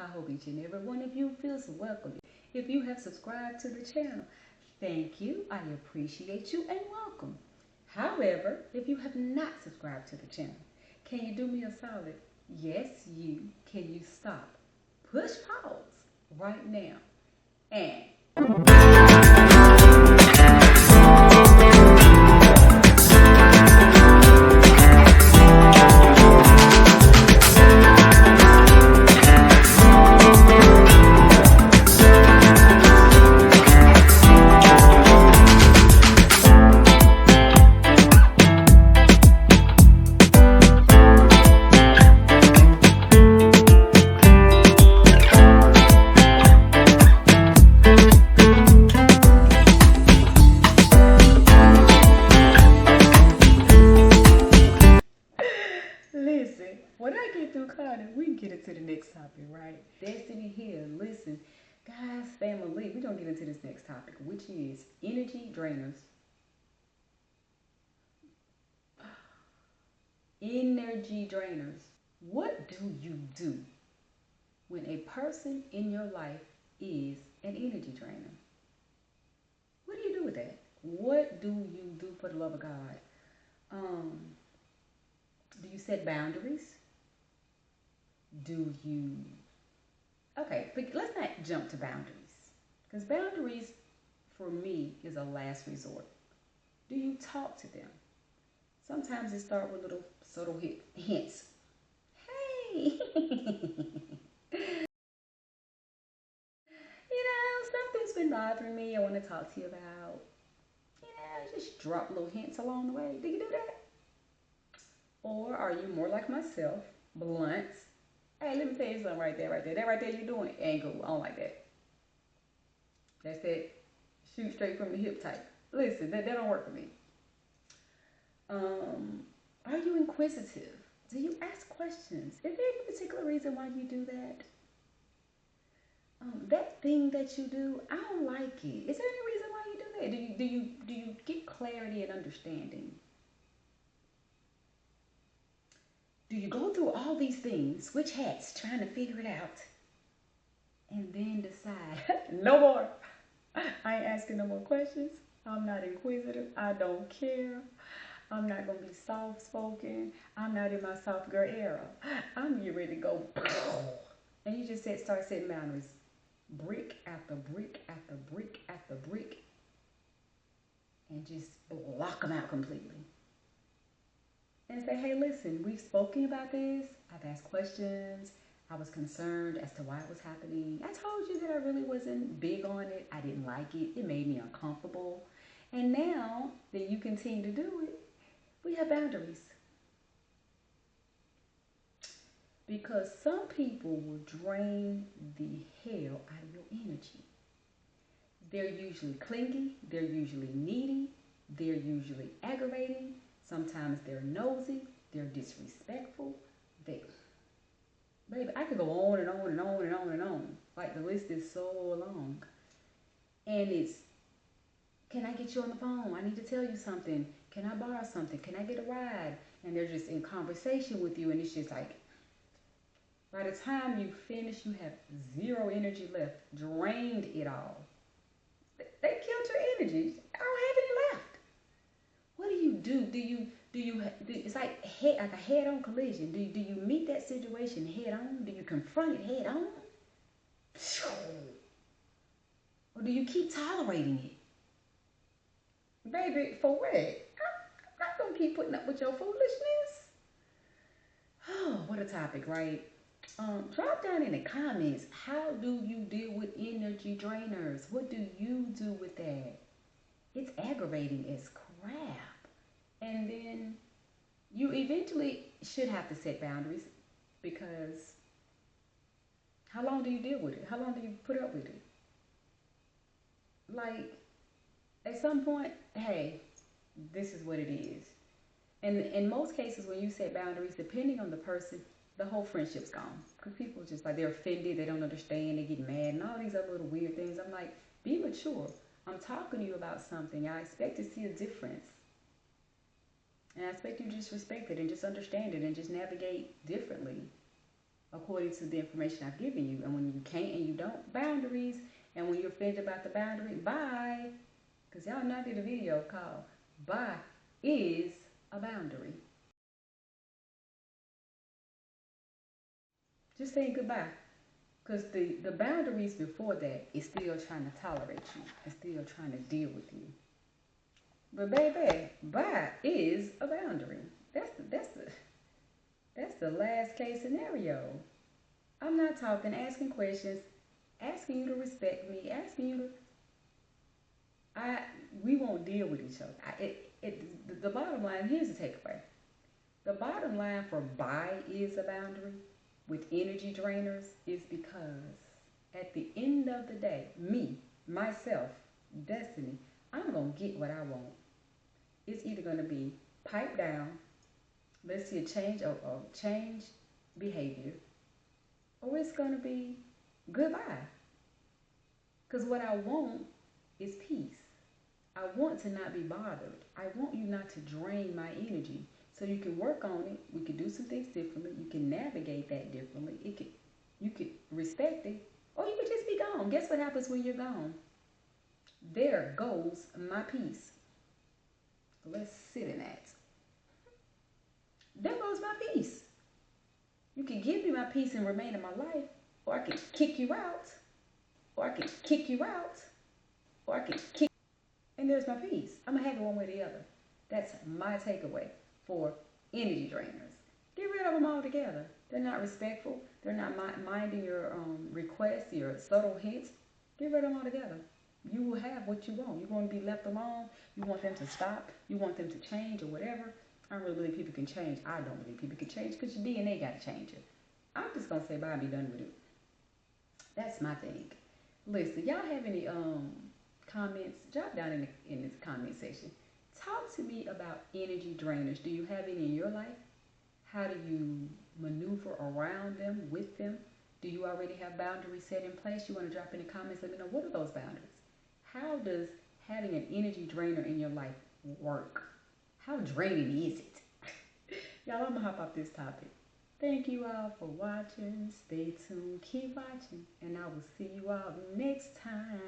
I hope each and every one of you feels welcome. If you have subscribed to the channel, thank you. I appreciate you and welcome. However, if you have not subscribed to the channel, can you do me a solid? Yes, you. Can you stop? Push pause right now and listen, when I get through Connor, we can get into the next topic, right? Destiny here. Listen, guys, family, we're going to get into this next topic, which is energy drainers. Energy drainers. What do you do when a person in your life is an energy drainer? What do you do with that? What do you do for the love of God? Um, do you set boundaries? Do you okay, but let's not jump to boundaries. Because boundaries for me is a last resort. Do you talk to them? Sometimes it starts with little subtle hints. Hey, something's been bothering me. I want to talk to you about. Just drop little hints along the way. Do you do that? Or are you more like myself, blunt? Hey, let me tell you something right there, right there. That right there you're doing ain't cool. I don't like that. That's that shoot straight from the hip type. Listen, that don't work for me. Are you inquisitive? Do you ask questions? Is there any particular reason why you do that? That thing that you do, I don't like it. Is there any reason why you do that? Do you get clarity and understanding? Do you go through all these things, switch hats, trying to figure it out, and then decide, no more. I ain't asking no more questions. I'm not inquisitive. I don't care. I'm not going to be soft spoken. I'm not in my soft girl era. I'm getting ready to go. And you just start setting boundaries. Brick after brick after brick after brick. And just block them out completely. And say, hey, listen, we've spoken about this. I've asked questions. I was concerned as to why it was happening. I told you that I really wasn't big on it. I didn't like it. It made me uncomfortable. And now that you continue to do it, we have boundaries. Because some people will drain the hell out of your energy. They're usually clingy. They're usually needy. They're usually aggravating. Sometimes they're nosy. They're disrespectful. Baby, I could go on and on and on and on and on. Like the list is so long. And it's, can I get you on the phone? I need to tell you something. Can I borrow something? Can I get a ride? And they're just in conversation with you, and it's just like, by the time you finish, you have zero energy left, drained it all. They killed your energy. I don't have any left. What do you do? It's like a head-on collision. Do you meet that situation head-on? Do you confront it head-on? Or do you keep tolerating it? Baby, for what? I'm not going to keep putting up with your foolishness. Oh, what a topic, right? Drop down in the comments, how do you deal with energy drainers? What do you do with that? It's aggravating as crap. And then you eventually should have to set boundaries, because how long do you deal with it? How long do you put up with it? Like, at some point, hey, this is what it is. And in most cases, when you set boundaries, depending on the person, the whole friendship's gone. Because people just like, they're offended, they don't understand, they get mad, and all these other little weird things. I'm like, be mature. I'm talking to you about something. I expect to see a difference. And I expect you to just respect it and just understand it and just navigate differently. according to the information I've given you. And when you can't and you don't, boundaries. And when you're offended about the boundary, bye. Because y'all know I did a video called Bye is a Boundary. Just saying goodbye. Because the boundaries before that is still trying to tolerate you and still trying to deal with you. But baby, bye is a boundary. That's the last case scenario. I'm not talking, asking questions, asking you to respect me, asking you to. We won't deal with each other. The bottom line, here's the takeaway. The bottom line for bye is a boundary with energy drainers is because at the end of the day, me, myself, destiny, I'm going to get what I want. It's either going to be pipe down, let's see a change behavior, or it's going to be goodbye. Because what I want is peace. I want to not be bothered. I want you not to drain my energy. So you can work on it. We could do some things differently. You can navigate that differently. You could respect it, or you could just be gone. Guess what happens when you're gone? There goes my peace. Let's sit in that. There goes my peace. You can give me my peace and remain in my life, or I can kick you out, or I can kick you out, or I can kick, and there's my peace. I'm gonna have it one way or the other. That's my takeaway for energy drainers. Get rid of them all together. They're not respectful. They're not minding your requests, your subtle hints. Get rid of them all together. You will have what you want. You want to be left alone. You want them to stop. You want them to change or whatever. I don't really believe people can change. I don't believe people can change because your DNA got to change it. I'm just going to say bye and be done with it. That's my thing. Listen, y'all have any comments? Drop down in this comment section. Talk to me about energy drainers. Do you have any in your life? How do you maneuver around them, with them? Do you already have boundaries set in place? You want to drop in the comments, let me know, what are those boundaries? How does having an energy drainer in your life work? How draining is it? Y'all, I'm going to hop off this topic. Thank you all for watching. Stay tuned. Keep watching. And I will see you all next time.